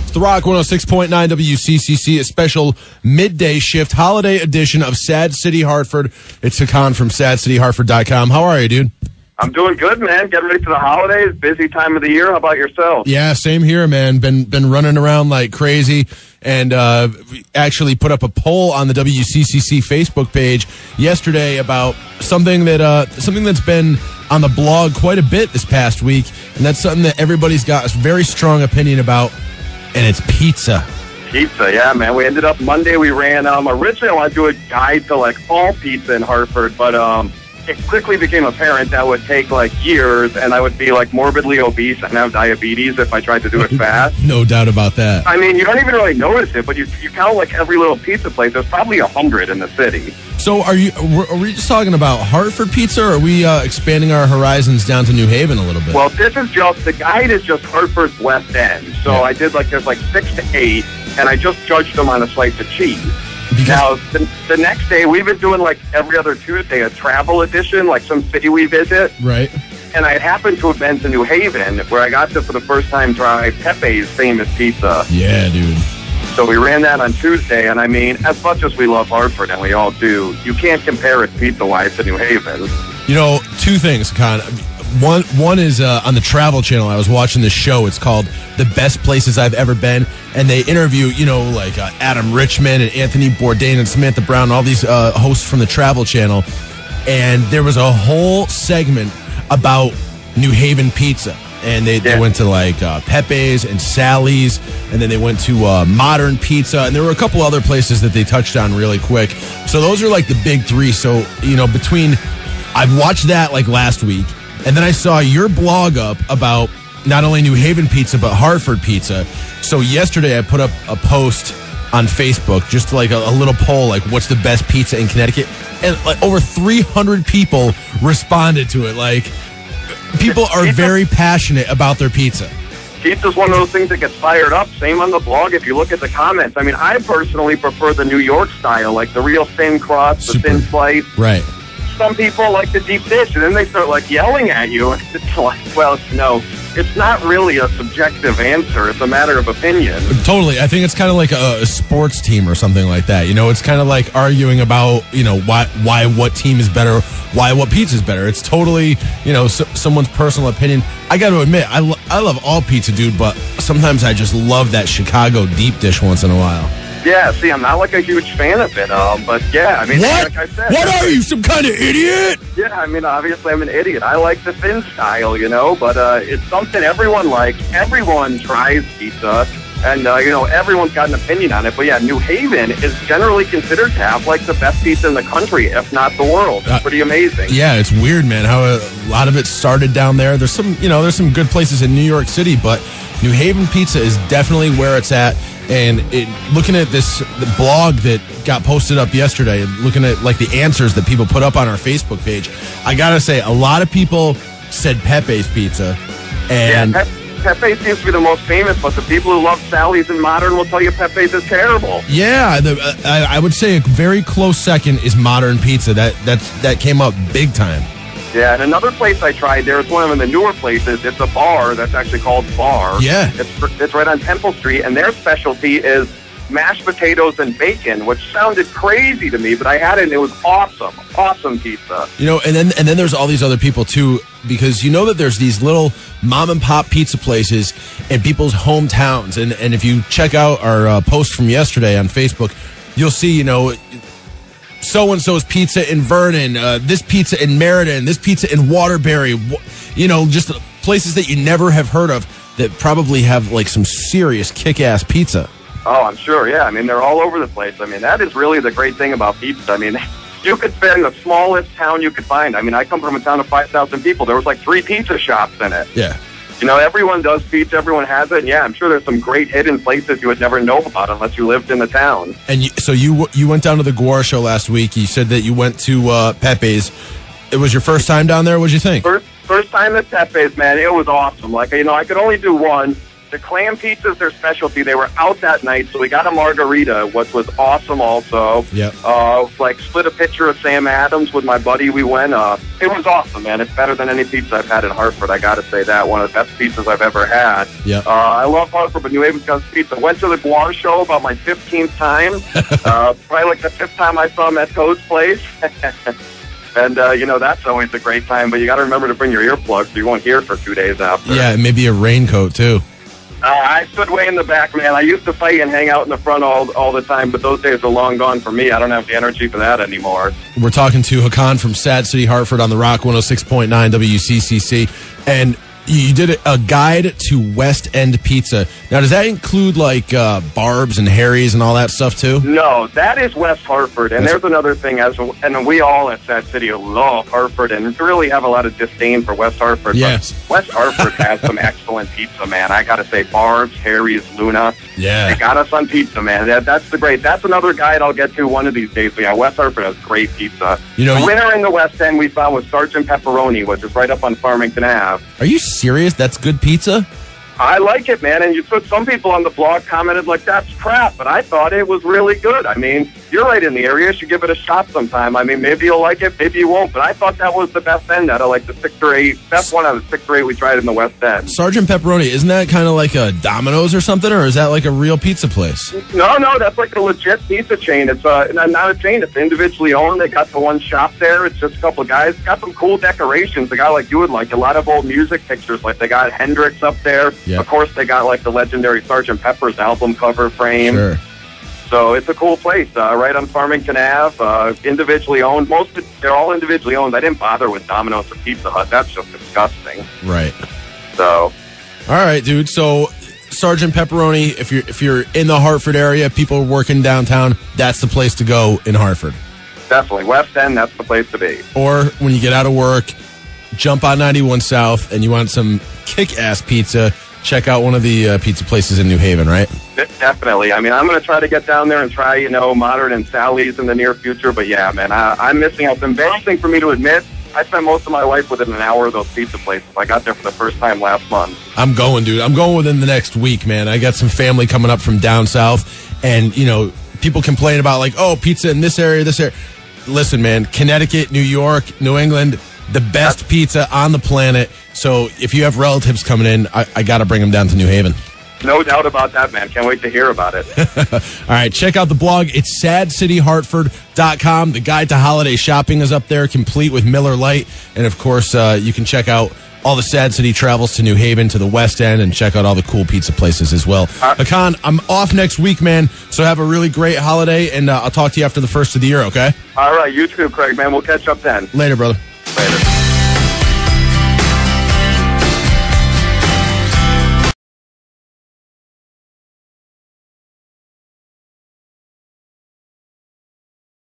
It's the Rock 106.9 WCCC, a special midday shift holiday edition of Sad City Hartford. It's Hakaan from SadCityHartford.com. How are you, dude? I'm doing good, man. Getting ready for the holidays. Busy time of the year. How about yourself? Yeah, same here, man. Been running around like crazy, and actually put up a poll on the WCCC Facebook page yesterday about something that's been on the blog quite a bit this past week, and that's something that everybody's got a very strong opinion about, and it's pizza. Pizza, yeah, man. We ended up Monday. We ran. Originally, I wanted to do a guide to like all pizza in Hartford, but it quickly became apparent that would take like years, and I would be like morbidly obese and have diabetes if I tried to do it fast. No doubt about that. I mean, you don't even really notice it, but you count like every little pizza place. There's probably 100 in the city. So are we just talking about Hartford pizza, or are we expanding our horizons down to New Haven a little bit? Well, the guide is just Hartford's West End. So yeah. I did there's 6 to 8, and I just judged them on a slice of cheese. Now, the next day, we've been doing like every other Tuesday a travel edition, like some city we visit. Right. And I happened to have been to New Haven, where I got to, for the first time, try Pepe's famous pizza. Yeah, dude. So we ran that on Tuesday, and I mean, as much as we love Hartford, and we all do, you can't compare it pizza-wise to New Haven. You know, two things, Con. One is on the Travel Channel. I was watching this show. It's called The Best Places I've Ever Been. And they interview, like Adam Richman and Anthony Bourdain and Samantha Brown, and all these hosts from the Travel Channel. And there was a whole segment about New Haven pizza. And they went to like Pepe's and Sally's. And then they went to Modern Pizza. And there were a couple other places that they touched on really quick. So those are like the big three. So, I watched that like last week. And then I saw your blog up about not only New Haven pizza, but Hartford pizza. So yesterday I put up a post on Facebook, just like a little poll, like what's the best pizza in Connecticut? And like over 300 people responded to it. Like, people are very passionate about their pizza. Pizza's one of those things that gets fired up. Same on the blog. If you look at the comments, I mean, I personally prefer the New York style, like the real thin crust, the thin slice. Right. Some people like the deep dish, and then they start like yelling at you. And it's like, well, no, it's not really a subjective answer. It's a matter of opinion. Totally. I think it's kind of like a sports team or something like that. It's kind of like arguing about, why what team is better, why what pizza is better. It's totally, someone's personal opinion. I got to admit, I love all pizza, dude, but sometimes I just love that Chicago deep dish once in a while. Yeah, see, I'm not like a huge fan of it, but yeah, I mean, what? Like I said. What are you, some kind of idiot? Yeah, I mean, obviously I'm an idiot. I like the thin style, but it's something everyone likes. Everyone tries pizza, and, everyone's got an opinion on it. But yeah, New Haven is generally considered to have like the best pizza in the country, if not the world. It's pretty amazing. Yeah, it's weird, man, how a lot of it started down there. There's some good places in New York City, but New Haven pizza is definitely where it's at. And looking at the blog that got posted up yesterday, looking at like the answers that people put up on our Facebook page, I gotta say, a lot of people said Pepe's pizza. And yeah, Pepe seems to be the most famous, but the people who love Sally's and Modern will tell you Pepe's is terrible. Yeah, I would say a very close second is Modern Pizza. That came up big time. Yeah, and another place I tried there, it's one of the newer places. It's a bar that's actually called Bar. Yeah. It's right on Temple Street, and their specialty is mashed potatoes and bacon, which sounded crazy to me, but I had it, and it was awesome. Awesome pizza. And then there's all these other people, too, because that there's these little mom-and-pop pizza places in people's hometowns, and if you check out our post from yesterday on Facebook, you'll see, so-and-so's pizza in Vernon, this pizza in Meriden, this pizza in Waterbury, just places that you never have heard of that probably have like some serious kick-ass pizza. Oh, I'm sure, yeah. I mean, they're all over the place. I mean, that is really the great thing about pizza. I mean, you could fit in the smallest town you could find. I mean, I come from a town of 5,000 people. There was like 3 pizza shops in it. Yeah. Everyone does pizza, everyone has it, and yeah, I'm sure there's some great hidden places you would never know about unless you lived in the town. And so you went down to the Guar show last week. You said that you went to Pepe's. It was your first time down there? What'd you think? First time at Pepe's, man. It was awesome. Like, I could only do one, The clam pizza's their specialty. They were out that night, so we got a margarita, which was awesome also. Yep. Like, split a pitcher of Sam Adams with my buddy. We went. It was awesome, man. It's better than any pizza I've had in Hartford. I got to say that. One of the best pizzas I've ever had. Yep. I love Hartford, but New Haven's got pizza. Went to the Guar show about my 15th time. Probably like the 5th time I saw him at Code's place. And, that's always a great time. But you got to remember to bring your earplugs so you won't hear for 2 days after. Yeah, and maybe a raincoat, too. I stood way in the back, man. I used to fight and hang out in the front all the time, but those days are long gone for me. I don't have the energy for that anymore. We're talking to Hakaan from Sad City Hartford on the Rock 106.9 WCCC. And you did a guide to West End Pizza. Now, does that include, like, Barb's and Harry's and all that stuff, too? No, that is West Hartford. And there's another thing, and we all at Sad City love Hartford and really have a lot of disdain for West Hartford. Yes. But West Hartford has some excellent pizza, man. I got to say, Barb's, Harry's, Luna. Yeah. They got us on pizza, man. That's another guide I'll get to one of these days. But yeah, West Hartford has great pizza. The winner in the West End we found was Sergeant Pepperoni, which is right up on Farmington Ave. Are you serious? That's good pizza? I like it, man, and some people on the blog commented like, that's crap, but I thought it was really good. I mean, you're right in the area. You should give it a shot sometime. I mean, maybe you'll like it, maybe you won't, but I thought that was the best end out of like the 6 or 8. Best one out of the 6 or 8 we tried in the West End. Sergeant Pepperoni, isn't that kind of like a Domino's or something, or is that like a real pizza place? No, that's like a legit pizza chain. It's not a chain. It's individually owned. They got the one shop there. It's just a couple of guys. Got some cool decorations. A guy like you would like. A lot of old music pictures. Like they got Hendrix up there. Yep. Of course, they got like the legendary Sgt. Pepper's album cover frame. Sure. So it's a cool place, right on Farmington Ave, individually owned. They're all individually owned. I didn't bother with Domino's or Pizza Hut. That's just disgusting. Right. So. All right, dude. So Sergeant Pepperoni, if you're in the Hartford area, people working downtown, that's the place to go in Hartford. Definitely. West End, that's the place to be. Or when you get out of work, jump on 91 South and you want some kick-ass pizza, check out one of the pizza places in New Haven, right? Definitely. I mean, I'm going to try to get down there and try, Modern and Sally's in the near future. But yeah, man, I'm missing out. It's embarrassing for me to admit. I spent most of my life within an hour of those pizza places. I got there for the first time last month. I'm going, dude. I'm going within the next week, man. I got some family coming up from down south. And, people complain about, like, oh, pizza in this area, this area. Listen, man, Connecticut, New York, New England, the best pizza on the planet. So if you have relatives coming in, I got to bring them down to New Haven. No doubt about that, man. Can't wait to hear about it. All right, check out the blog. It's sadcityhartford.com. The guide to holiday shopping is up there, complete with Miller Lite. And, of course, you can check out all the Sad City travels to New Haven, to the West End, and check out all the cool pizza places as well. Hakaan, I'm off next week, man, so have a really great holiday, and I'll talk to you after the first of the year, okay? All right, you too, Craig, man. We'll catch up then. Later, brother. Later.